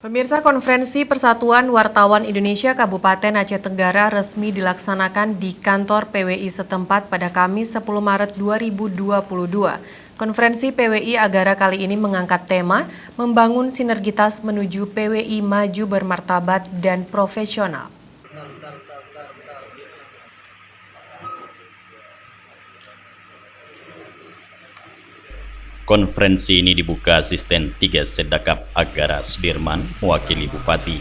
Pemirsa, konferensi Persatuan Wartawan Indonesia Kabupaten Aceh Tenggara resmi dilaksanakan di kantor PWI setempat pada Kamis 10 Maret 2022. Konferensi PWI Agara kali ini mengangkat tema membangun sinergitas menuju PWI maju bermartabat dan profesional. Konferensi ini dibuka Asisten 3 Sedakap Agara Sudirman, mewakili Bupati.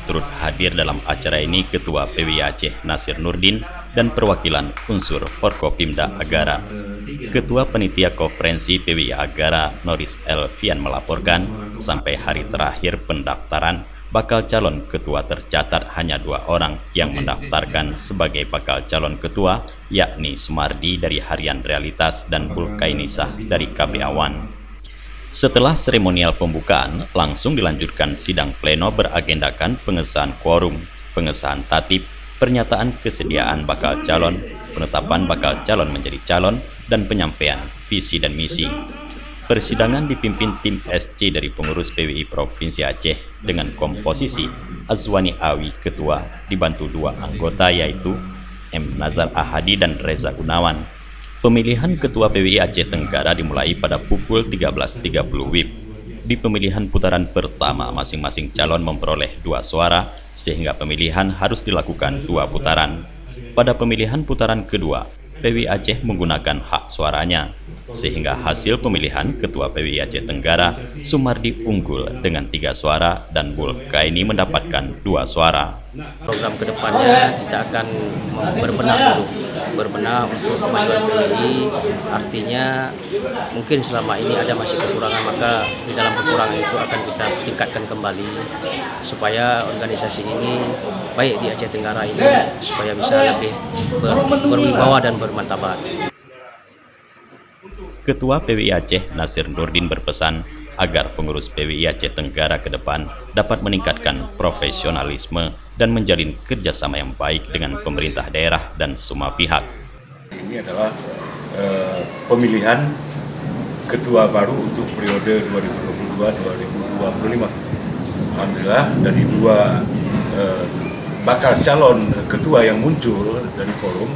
Turut hadir dalam acara ini Ketua PWI Aceh Nasir Nurdin dan perwakilan unsur Forkopimda Agara. Ketua Panitia Konferensi PWI Agara Noris Elvian melaporkan, sampai hari terakhir pendaftaran, bakal calon ketua tercatat hanya 2 orang yang mendaftarkan sebagai bakal calon ketua, yakni Sumardi dari Harian Realitas dan Bulkainisah dari KB Awan. Setelah seremonial pembukaan, langsung dilanjutkan sidang pleno beragendakan pengesahan quorum, pengesahan tatib, pernyataan kesediaan bakal calon, penetapan bakal calon menjadi calon, dan penyampaian visi dan misi. Persidangan dipimpin tim SC dari pengurus PWI Provinsi Aceh dengan komposisi Azwani Awi Ketua, dibantu 2 anggota yaitu M. Nazar Ahadi dan Reza Gunawan. Pemilihan Ketua PWI Aceh Tenggara dimulai pada pukul 13.30 WIB. Di pemilihan putaran pertama, masing-masing calon memperoleh 2 suara, sehingga pemilihan harus dilakukan 2 putaran. Pada pemilihan putaran kedua, PWI Aceh menggunakan hak suaranya, sehingga hasil pemilihan Ketua PWI Aceh Tenggara, Sumardi unggul dengan 3 suara dan Bulkaini mendapatkan 2 suara. Program kedepannya kita akan berbenah untuk kemajuan PWI. Artinya mungkin selama ini ada masih kekurangan, maka di dalam kekurangan itu akan kita tingkatkan kembali supaya organisasi ini baik di Aceh Tenggara ini supaya bisa lebih berwibawa dan bermartabat. Ketua PWI Aceh Nasir Nurdin berpesan agar pengurus PWI Aceh Tenggara ke depan dapat meningkatkan profesionalisme dan menjalin kerjasama yang baik dengan pemerintah daerah dan semua pihak. Ini adalah pemilihan ketua baru untuk periode 2022-2025. Alhamdulillah dari 2 bakal calon ketua yang muncul dari forum,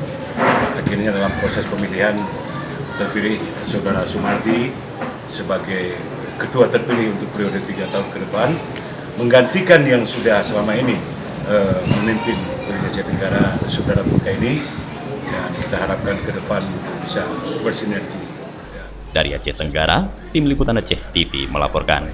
akhirnya dalam proses pemilihan terpilih Saudara Sumardi sebagai ketua terpilih untuk periode 3 tahun ke depan, menggantikan yang sudah selama ini memimpin PWI Aceh Tenggara, Saudara Bulkaini, dan kita harapkan ke depan bisa bersinergi. Dari Aceh Tenggara, Tim Liputan Aceh TV melaporkan.